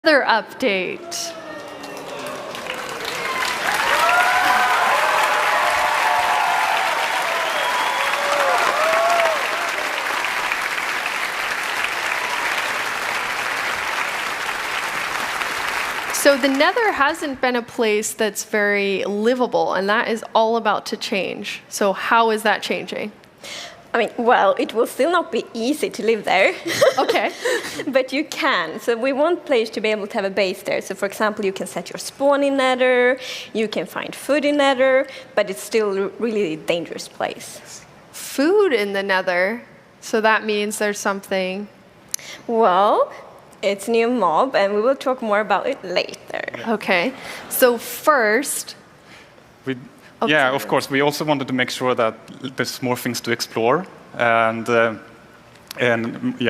Nether update. So the Nether hasn't been a place that's very livable, and that is all about to change. So how is that changing? I mean, well, it will still not be easy to live there. Okay. But you can. So we want players to be able to have a base there. So for example, you can set your spawn in Nether, you can find food in Nether, but it's still really a dangerous place. Food in the Nether? So that means there's something... Well, it's a new mob, and we will talk more about it later. Okay. So first... Yeah, of course. We also wanted to make sure that there's more things to explore and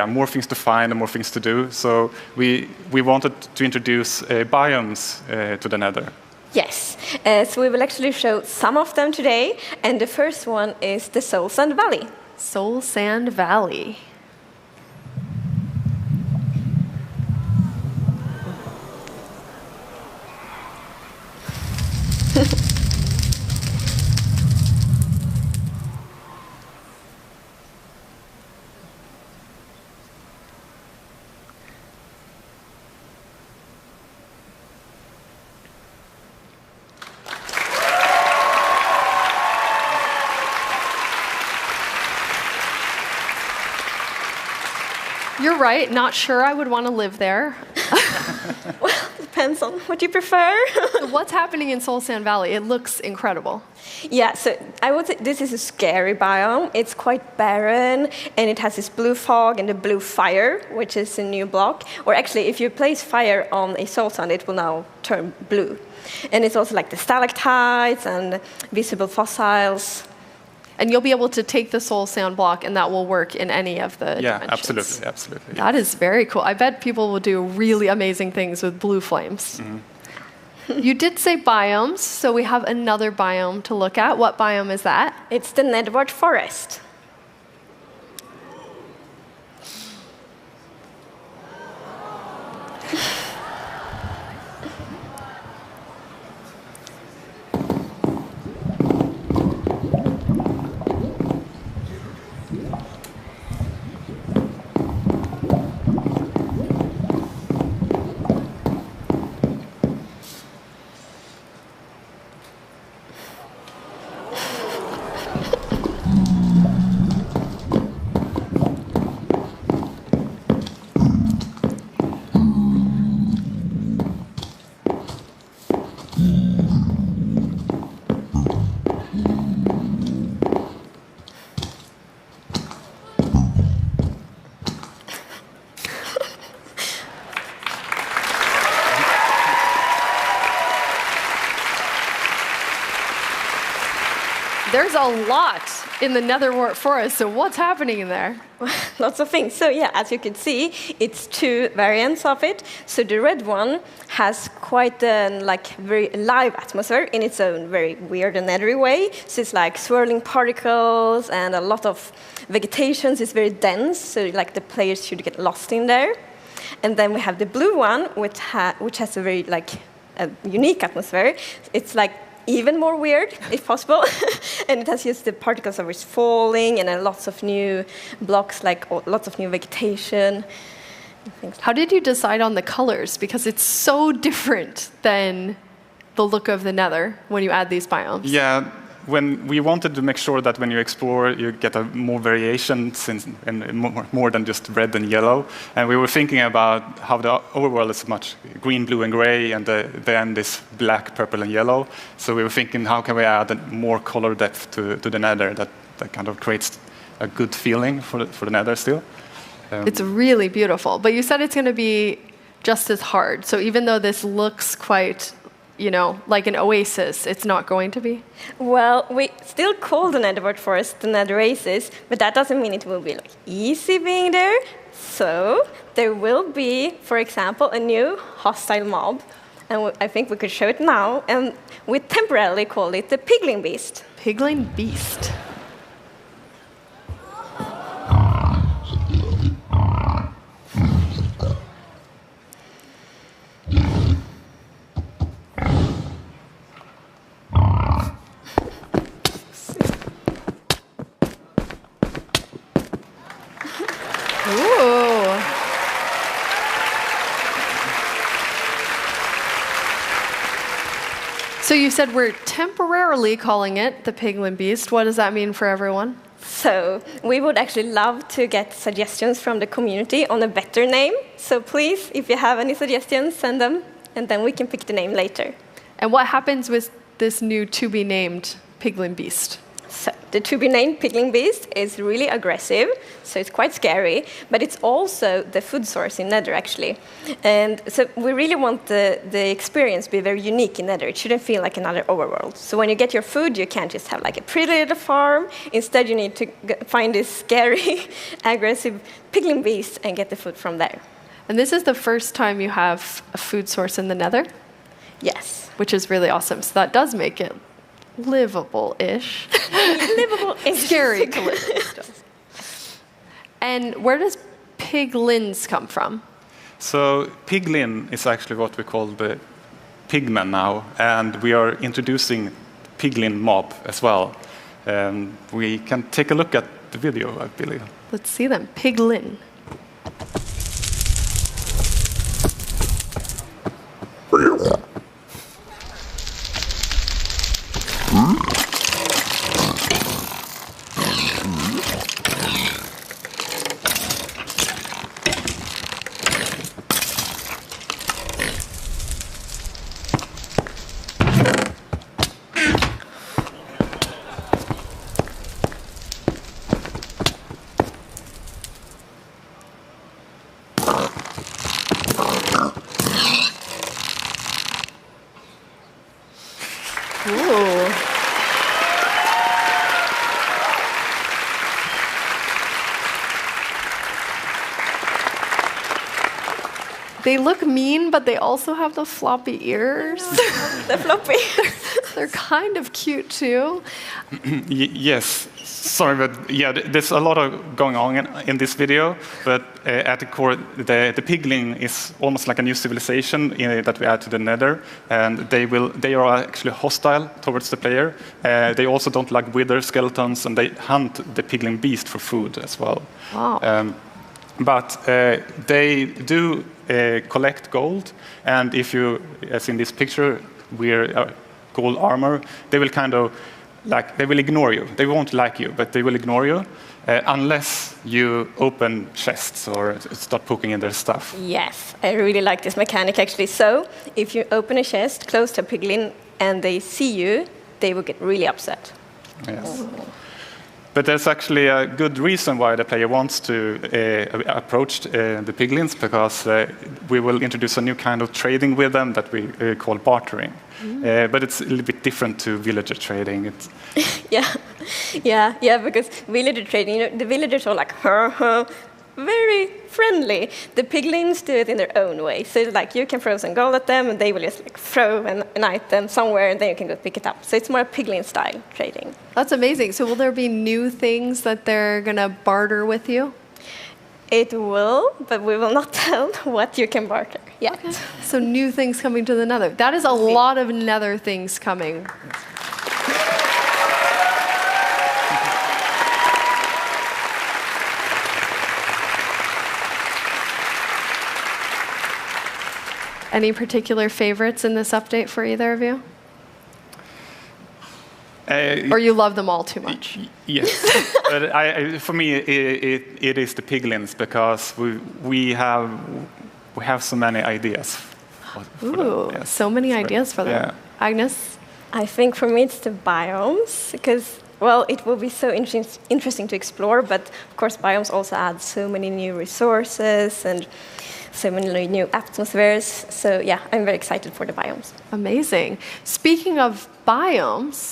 more things to find and more things to do. So we wanted to introduce biomes to the Nether. Yes. So we will actually show some of them today, and the first one is the Soul Sand Valley. Soul Sand Valley. You're right, not sure I would want to live there. Well, depends on what you prefer. So what's happening in Soul Sand Valley? It looks incredible. Yeah, so I would say this is a scary biome. It's quite barren, and it has this blue fog and the blue fire, which is a new block. Or actually, if you place fire on a soul sand, it will now turn blue. And it's also like the stalactites and visible fossils. And you'll be able to take the soul sand block, and that will work in any of the dimensions. Absolutely. That is very cool. I bet people will do really amazing things with blue flames. Mm-hmm. You did say biomes, so we have another biome to look at. What biome is that? It's the Nether forest. There's a lot in the Nether forest, so what's happening in there? Lots of things. So yeah, as you can see, it's two variants of it. So the red one has quite a very live atmosphere in its own very weird and nethery way. So it's like swirling particles and a lot of vegetation. It's very dense, so like the players should get lost in there. And then we have the blue one, which has a very a unique atmosphere. It's like even more weird, if possible. And it has just the particles of it's falling and lots of new blocks, lots of new vegetation. How did you decide on the colors? Because it's so different than the look of the Nether when you add these biomes. Yeah, when we wanted to make sure that when you explore, you get a more variation and more than just red and yellow. And we were thinking about how the overworld is much green, blue, and gray, and then this black, purple, and yellow. So we were thinking, how can we add more color depth to the Nether that kind of creates a good feeling for the Nether still. It's really beautiful. But you said it's going to be just as hard. So even though this looks quite like an oasis, it's not going to be? Well, we still call the Nether forest the Nether oasis, but that doesn't mean it will be easy being there. So there will be, for example, a new hostile mob, and I think we could show it now, and we temporarily call it the Piglin Beast. Piglin Beast. So you said we're temporarily calling it the Piglin Beast. What does that mean for everyone? So we would actually love to get suggestions from the community on a better name. So please, if you have any suggestions, send them, and then we can pick the name later. And what happens with this new to-be-named Piglin Beast? So the to-be-named Piglin Beast is really aggressive, so it's quite scary, but it's also the food source in Nether, actually. And so we really want the experience to be very unique in Nether. It shouldn't feel like another overworld. So when you get your food, you can't just have like a pretty little farm. Instead, you need to find this scary, aggressive Piglin Beast and get the food from there. And this is the first time you have a food source in the Nether? Yes. Which is really awesome. So that does make it livable-ish. Livable-ish. Scary to live in still. And where does piglins come from? So piglin is actually what we call the pigmen now, and we are introducing piglin mob as well. We can take a look at the video, I believe. Let's see them. Piglin. Ooh. They look mean, but they also have the floppy ears. The floppy. They're kind of cute too. Yes, sorry, but yeah, there's a lot of going on in this video. But at the core, the piglin is almost like a new civilization that we add to the Nether, and they are actually hostile towards the player. They also don't like wither skeletons, and they hunt the piglin beast for food as well. Wow. But they do collect gold, and if you, as in this picture, wear gold armor, they will kind of they will ignore you. They won't like you, but they will ignore you unless you open chests or start poking in their stuff. Yes, I really like this mechanic actually. So if you open a chest close to a piglin and they see you, they will get really upset. Yes. Oh. But there's actually a good reason why the player wants to approach the piglins, because we will introduce a new kind of trading with them that we call bartering. But it's a little bit different to villager trading. Yeah, because villager trading, the villagers are like, very friendly. The piglins do it in their own way. So it's like you can throw some gold at them, and they will just like throw an item somewhere, and then you can go pick it up. So it's more piglin style trading. That's amazing. So will there be new things that they're gonna barter with you? It will, but we will not tell what you can barter yet. Okay. So new things coming to the Nether. That is a lot of Nether things coming. Any particular favorites in this update for either of you? Or you love them all too much? Yes. But for me, it is the piglins, because we have so many ideas. Ooh, yes. So many ideas for them. Yeah. Agnes? I think for me it's the biomes, because, well, it will be so interesting to explore, but of course biomes also add so many new resources and so many new atmospheres. So yeah, I'm very excited for the biomes. Amazing. Speaking of biomes,